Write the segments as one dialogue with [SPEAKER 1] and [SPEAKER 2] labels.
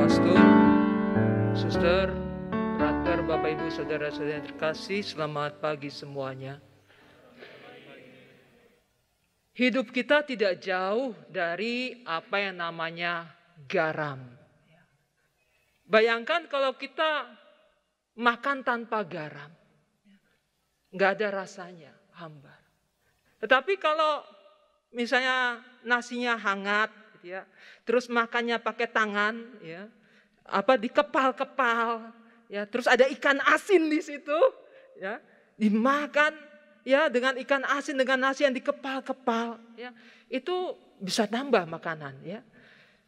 [SPEAKER 1] Pastor, Suster, Brother, Bapak Ibu, Saudara-saudara yang terkasih, selamat pagi semuanya. Hidup kita tidak jauh dari apa yang namanya garam. Bayangkan kalau kita makan tanpa garam, nggak ada rasanya, hambar. Tetapi kalau misalnya nasinya hangat, gitu ya, terus makannya pakai tangan, ya, dikepal-kepal, ya, terus ada ikan asin di situ, ya, dimakan, ya, dengan ikan asin dengan nasi yang dikepal-kepal, ya, itu bisa nambah makanan, ya.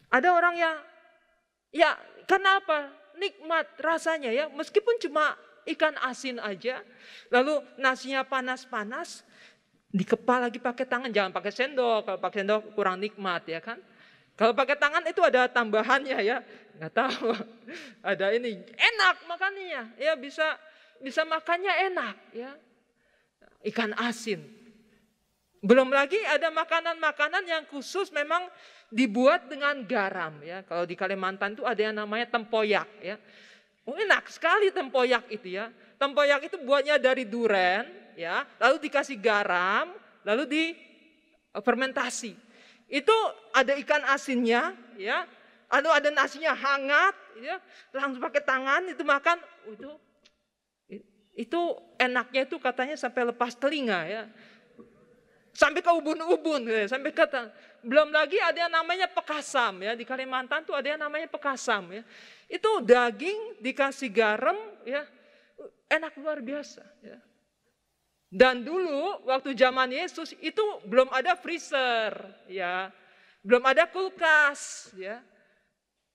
[SPEAKER 1] Ada orang yang, ya, kenapa? Nikmat rasanya, ya, meskipun cuma ikan asin aja, lalu nasinya panas-panas, dikepal lagi pakai tangan, jangan pakai sendok. Kalau pakai sendok kurang nikmat, ya kan? Kalau pakai tangan itu ada tambahannya, ya, nggak tahu. Ada ini enak makannya, ya, bisa makannya enak, ya. Ikan asin. Belum lagi ada makanan-makanan yang khusus memang dibuat dengan garam, ya. Kalau di Kalimantan itu ada yang namanya tempoyak, ya. Oh, enak sekali tempoyak itu, ya. Tempoyak itu buatnya dari duren, ya, lalu dikasih garam, lalu difermentasi. Itu ada ikan asinnya, ya, lalu ada nasinya hangat, ya, langsung pakai tangan itu makan, itu enaknya itu katanya sampai lepas telinga, ya, sampai ke ubun-ubun, ya, sampai kata. Belum lagi ada yang namanya pekasam, ya, di Kalimantan tuh ada yang namanya pekasam, ya, itu daging dikasih garam, ya, enak luar biasa, ya. Dan dulu waktu zaman Yesus itu belum ada freezer, ya. Belum ada kulkas, ya.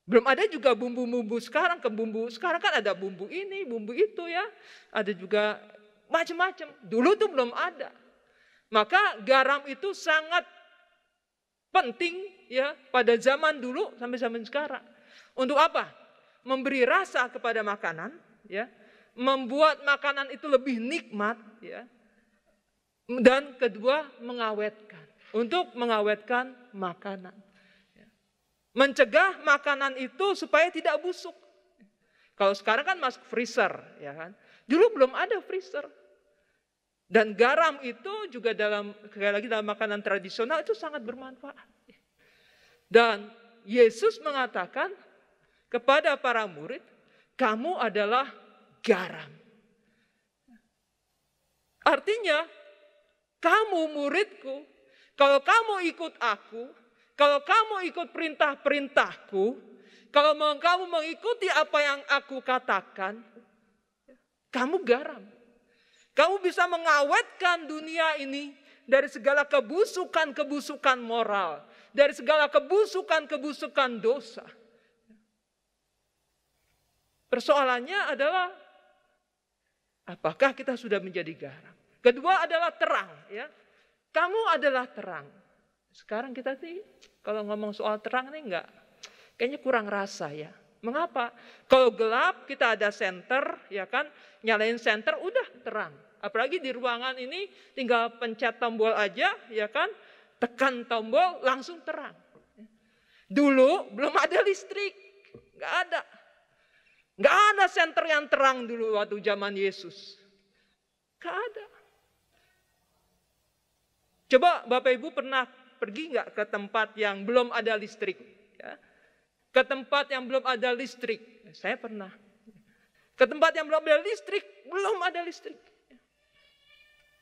[SPEAKER 1] Belum ada juga bumbu-bumbu sekarang, sekarang kan ada bumbu ini, bumbu itu, ya. Ada juga macam-macam. Dulu tuh belum ada. Maka garam itu sangat penting, ya, pada zaman dulu sampai zaman sekarang. Untuk apa? Memberi rasa kepada makanan, ya. Membuat makanan itu lebih nikmat, ya. Dan kedua, mengawetkan. Untuk mengawetkan makanan. Mencegah makanan itu supaya tidak busuk. Kalau sekarang kan masuk freezer, ya kan. Dulu belum ada freezer. Dan garam itu juga sekali lagi dalam makanan tradisional itu sangat bermanfaat. Dan Yesus mengatakan kepada para murid, kamu adalah garam. Artinya, kamu muridku, kalau kamu ikut aku, kalau kamu ikut perintah-perintahku, kalau kamu mengikuti apa yang aku katakan, kamu garam. Kamu bisa mengawetkan dunia ini dari segala kebusukan-kebusukan moral, dari segala kebusukan-kebusukan dosa. Persoalannya adalah, apakah kita sudah menjadi garam? Kedua adalah terang, ya. Kamu adalah terang. Sekarang kita sih kalau ngomong soal terang nih kayaknya kurang rasa, ya. Mengapa? Kalau gelap kita ada senter, ya kan? Nyalain senter udah terang. Apalagi di ruangan ini tinggal pencet tombol aja, ya kan? Tekan tombol langsung terang. Dulu belum ada listrik, nggak ada. Nggak ada senter yang terang dulu waktu zaman Yesus. Nggak ada. Coba Bapak Ibu pernah pergi nggak ke tempat yang belum ada listrik? Ya? Ke tempat yang belum ada listrik. Saya pernah. Ke tempat yang belum ada listrik.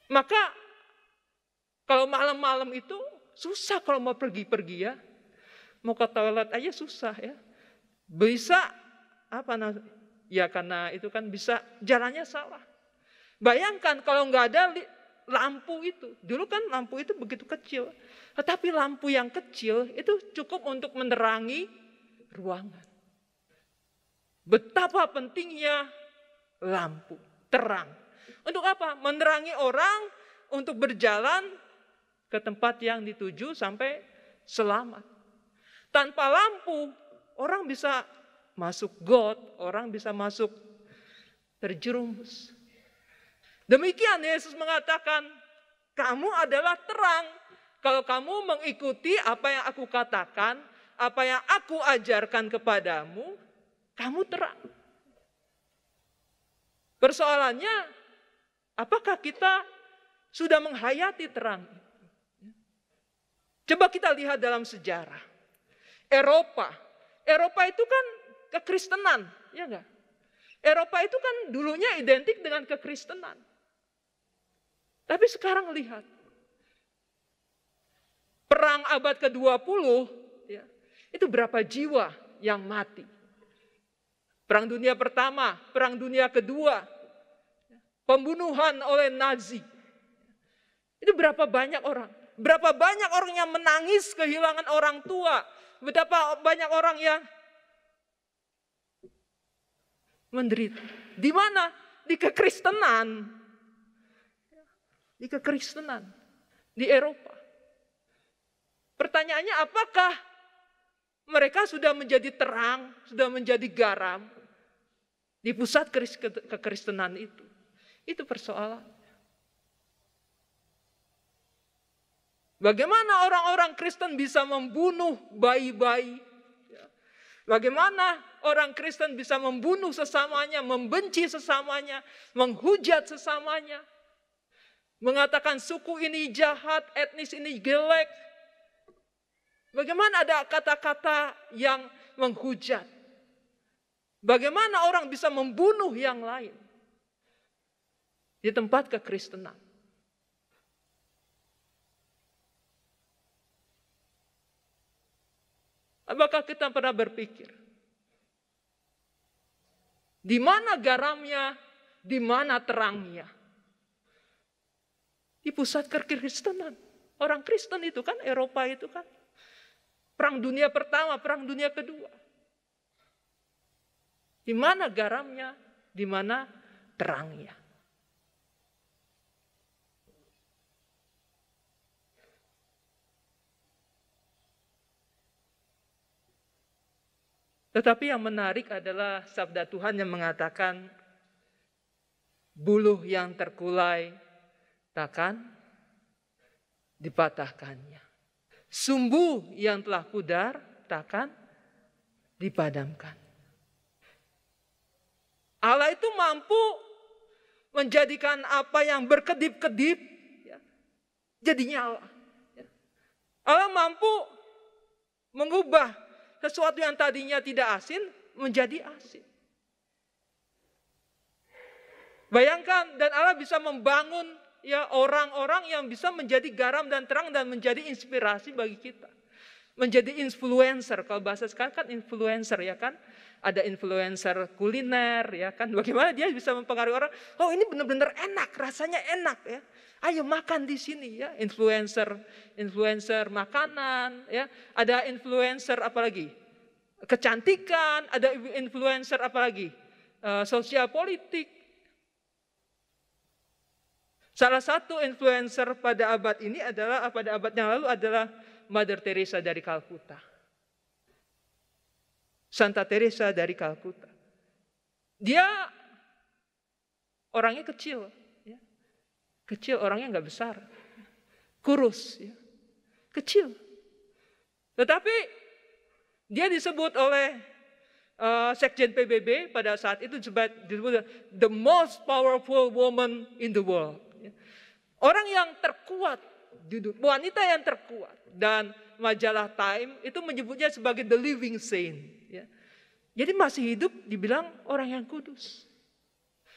[SPEAKER 1] Maka kalau malam-malam itu susah kalau mau pergi-pergi, ya. Mau ke toilet aja susah, ya. Bisa ya karena itu kan bisa jalannya salah. Bayangkan kalau nggak ada lampu itu. Dulu kan lampu itu begitu kecil. Tetapi lampu yang kecil itu cukup untuk menerangi ruangan. Betapa pentingnya lampu, terang. Untuk apa? Menerangi orang untuk berjalan ke tempat yang dituju sampai selamat. Tanpa lampu, orang bisa masuk got, orang bisa masuk terjerumus. Demikian Yesus mengatakan, kamu adalah terang. Kalau kamu mengikuti apa yang aku katakan, apa yang aku ajarkan kepadamu, kamu terang. Persoalannya, apakah kita sudah menghayati terang? Coba kita lihat dalam sejarah. Eropa itu kan kekristenan, ya enggak? Eropa itu kan dulunya identik dengan kekristenan. Tapi sekarang lihat, perang abad ke-20, ya, itu berapa jiwa yang mati. Perang dunia pertama, perang dunia kedua, pembunuhan oleh Nazi. Itu berapa banyak orang. Berapa banyak orang yang menangis kehilangan orang tua. Betapa banyak orang yang menderita. Di mana? Di kekristenan. Di kekristenan. Di Eropa. Pertanyaannya, apakah mereka sudah menjadi terang, sudah menjadi garam di pusat kekristenan itu? Itu persoalan. Bagaimana orang-orang Kristen bisa membunuh bayi-bayi? Bagaimana orang Kristen bisa membunuh sesamanya, membenci sesamanya, menghujat sesamanya, mengatakan suku ini jahat, etnis ini jelek? Bagaimana ada kata-kata yang menghujat? Bagaimana orang bisa membunuh yang lain di tempat kekristenan? Apakah kita pernah berpikir, di mana garamnya, di mana terangnya? Di pusat kekristenan. Orang Kristen itu kan, Eropa itu kan. Perang dunia pertama, perang dunia kedua. Di mana garamnya, di mana terangnya? Tetapi yang menarik adalah sabda Tuhan yang mengatakan, buluh yang terkulai takkan dipatahkannya. Sumbu yang telah pudar takkan dipadamkan. Allah itu mampu menjadikan apa yang berkedip-kedip jadi nyala. Allah mampu mengubah sesuatu yang tadinya tidak asin menjadi asin. Bayangkan, dan Allah bisa membangun ya orang-orang yang bisa menjadi garam dan terang dan menjadi inspirasi bagi kita. Menjadi influencer, kalau bahasa sekarang kan influencer ya kan. Ada influencer kuliner ya kan. Bagaimana dia bisa mempengaruhi orang, oh ini benar-benar enak, rasanya enak ya. Ayo makan di sini ya, influencer makanan ya, ada influencer apalagi kecantikan, ada influencer apalagi sosial politik. Salah satu influencer pada abad ini adalah pada abad yang lalu adalah Mother Teresa dari Kalkuta. Santa Teresa dari Kalkuta. Dia orangnya kecil. Kecil, orangnya nggak besar, kurus, ya. Kecil. Tetapi dia disebut oleh Sekjen PBB pada saat itu disebut the most powerful woman in the world. Orang yang terkuat, wanita yang terkuat, dan majalah Time itu menyebutnya sebagai the living saint. Ya. Jadi masih hidup dibilang orang yang kudus.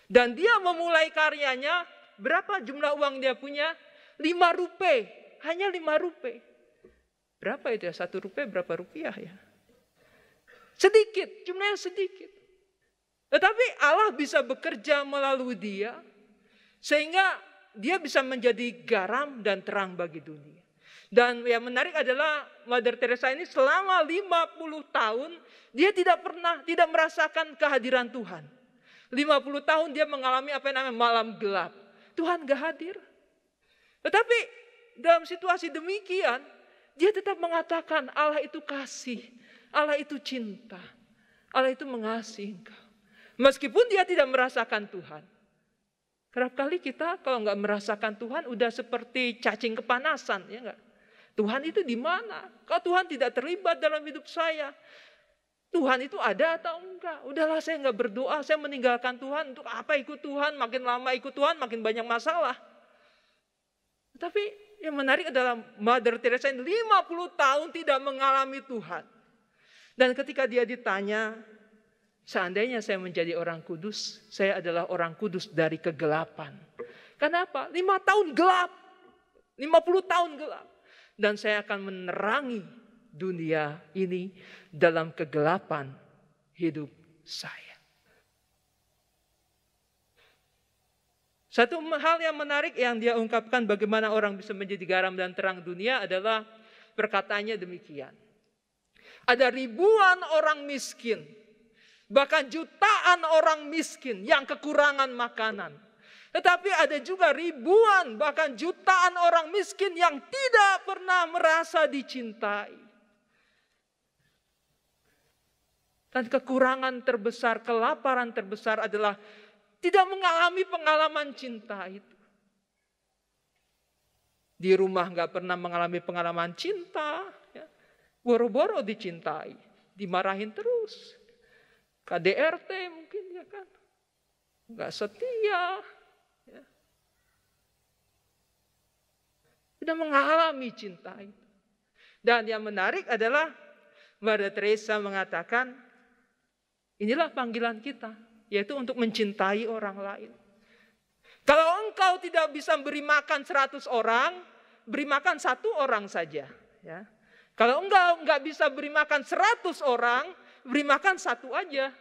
[SPEAKER 1] Dan dia memulai karyanya. Berapa jumlah uang dia punya? 5 rupiah. Hanya 5 rupiah. Berapa itu ya? 1 rupiah berapa rupiah ya? Sedikit, jumlahnya sedikit. Tetapi Allah bisa bekerja melalui dia. Sehingga dia bisa menjadi garam dan terang bagi dunia. Dan yang menarik adalah Mother Teresa ini selama 50 tahun. Dia tidak merasakan kehadiran Tuhan. 50 tahun dia mengalami apa yang namanya malam gelap. Tuhan gak hadir. Tetapi dalam situasi demikian, dia tetap mengatakan Allah itu kasih, Allah itu cinta, Allah itu mengasihi engkau. Meskipun dia tidak merasakan Tuhan. Kerap kali kita kalau nggak merasakan Tuhan udah seperti cacing kepanasan, ya nggak? Tuhan itu di mana? Kalau Tuhan tidak terlibat dalam hidup saya, Tuhan itu ada atau enggak. Udahlah saya enggak berdoa, saya meninggalkan Tuhan. Untuk apa ikut Tuhan? Makin lama ikut Tuhan makin banyak masalah. Tapi yang menarik adalah Mother Teresa ini 50 tahun tidak mengalami Tuhan. Dan ketika dia ditanya, seandainya saya menjadi orang kudus, saya adalah orang kudus dari kegelapan. Kenapa? 5 tahun gelap. 50 tahun gelap. Dan saya akan menerangi dunia ini dalam kegelapan hidup saya. Satu hal yang menarik yang dia ungkapkan bagaimana orang bisa menjadi garam dan terang dunia adalah perkataannya demikian. Ada ribuan orang miskin, bahkan jutaan orang miskin yang kekurangan makanan. Tetapi ada juga ribuan bahkan jutaan orang miskin yang tidak pernah merasa dicintai. Dan kekurangan terbesar, kelaparan terbesar adalah tidak mengalami pengalaman cinta itu. Di rumah gak pernah mengalami pengalaman cinta. Ya. Boro-boro dicintai. Dimarahin terus. KDRT mungkin ya kan. Gak setia. Ya. Tidak mengalami cinta itu. Dan yang menarik adalah Mother Teresa mengatakan, inilah panggilan kita, yaitu untuk mencintai orang lain. Kalau engkau tidak bisa beri makan 100 orang, beri makan 1 orang saja. Ya. Kalau engkau nggak bisa beri makan 100 orang, beri makan 1 aja.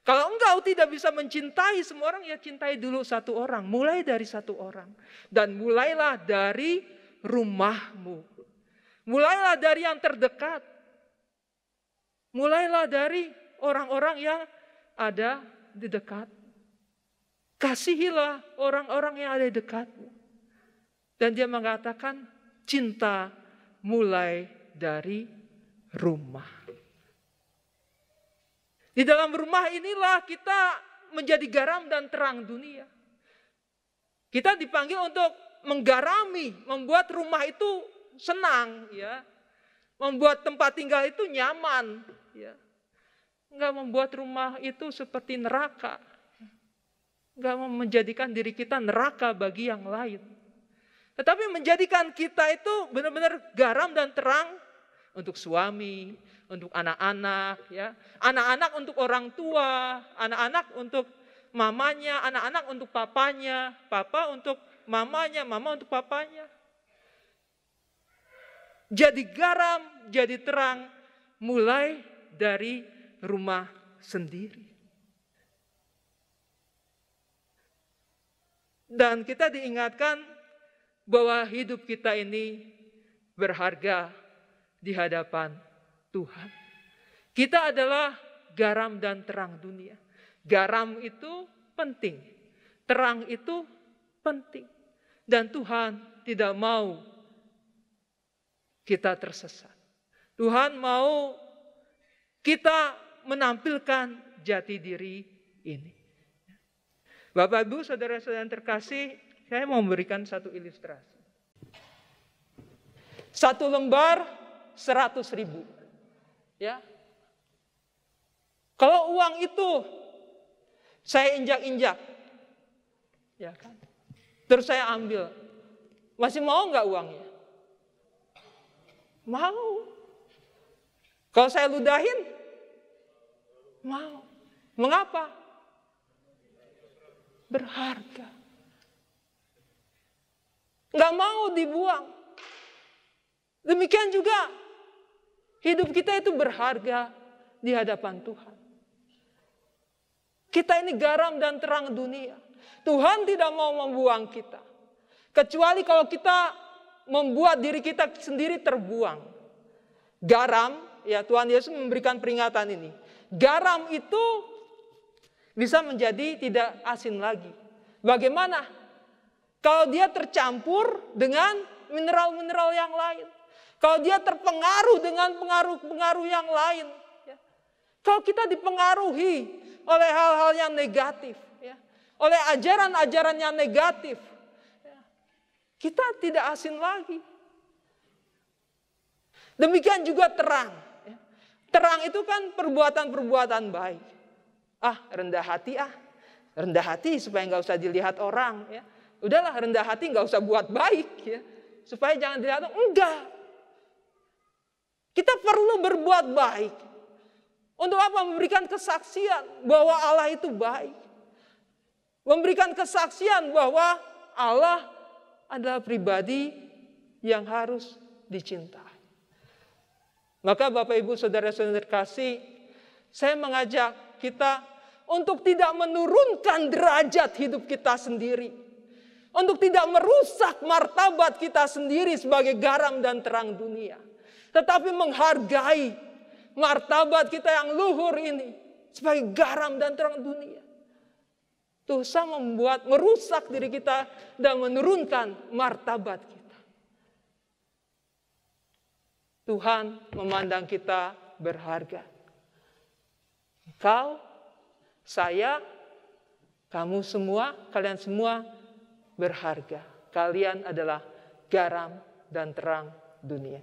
[SPEAKER 1] Kalau engkau tidak bisa mencintai semua orang, ya cintai dulu 1 orang. Mulai dari 1 orang. Dan mulailah dari rumahmu. Mulailah dari yang terdekat. Mulailah dari orang-orang yang ada di dekat. Kasihilah orang-orang yang ada di dekatmu. Dan dia mengatakan cinta mulai dari rumah. Di dalam rumah inilah kita menjadi garam dan terang dunia. Kita dipanggil untuk menggarami, membuat rumah itu senang, ya. Membuat tempat tinggal itu nyaman, ya. Enggak membuat rumah itu seperti neraka. Enggak menjadikan diri kita neraka bagi yang lain. Tetapi menjadikan kita itu benar-benar garam dan terang untuk suami, untuk anak-anak, ya. Anak-anak untuk orang tua, anak-anak untuk mamanya, anak-anak untuk papanya, papa untuk mamanya, mama untuk papanya. Jadi garam, jadi terang mulai dari rumah sendiri. Dan kita diingatkan bahwa hidup kita ini berharga di hadapan Tuhan. Kita adalah garam dan terang dunia. Garam itu penting, terang itu penting. Dan Tuhan tidak mau kita tersesat. Tuhan mau kita menampilkan jati diri ini. Bapak Ibu, saudara-saudara yang terkasih, saya mau memberikan satu ilustrasi. 1 lembar 100.000. Ya. Kalau uang itu saya injak-injak, ya kan? Terus saya ambil, masih mau nggak uangnya? Mau. Kalau saya ludahin, mau. Mengapa? Berharga. Nggak mau dibuang. Demikian juga hidup kita itu berharga di hadapan Tuhan. Kita ini garam dan terang dunia. Tuhan tidak mau membuang kita. Kecuali kalau kita membuat diri kita sendiri terbuang. Garam, ya Tuhan Yesus memberikan peringatan ini. Garam itu bisa menjadi tidak asin lagi. Bagaimana? Kalau dia tercampur dengan mineral-mineral yang lain. Kalau dia terpengaruh dengan pengaruh-pengaruh yang lain. Ya. Kalau kita dipengaruhi oleh hal-hal yang negatif. Ya. Oleh ajaran-ajaran yang negatif. Ya. Kita tidak asin lagi. Demikian juga terang. Ya. Terang itu kan perbuatan-perbuatan baik. Rendah hati rendah hati supaya nggak usah dilihat orang. Ya. Udahlah rendah hati nggak usah buat baik ya, supaya jangan dilihat orang. Enggak. Kita perlu berbuat baik. Untuk apa? Memberikan kesaksian bahwa Allah itu baik. Memberikan kesaksian bahwa Allah adalah pribadi yang harus dicintai. Maka Bapak Ibu Saudara-saudara kasih, saya mengajak kita untuk tidak menurunkan derajat hidup kita sendiri. Untuk tidak merusak martabat kita sendiri sebagai garam dan terang dunia. Tetapi menghargai martabat kita yang luhur ini sebagai garam dan terang dunia. Dosa merusak diri kita dan menurunkan martabat kita. Tuhan memandang kita berharga. Kau, saya, kamu semua, kalian semua berharga. Kalian adalah garam dan terang dunia.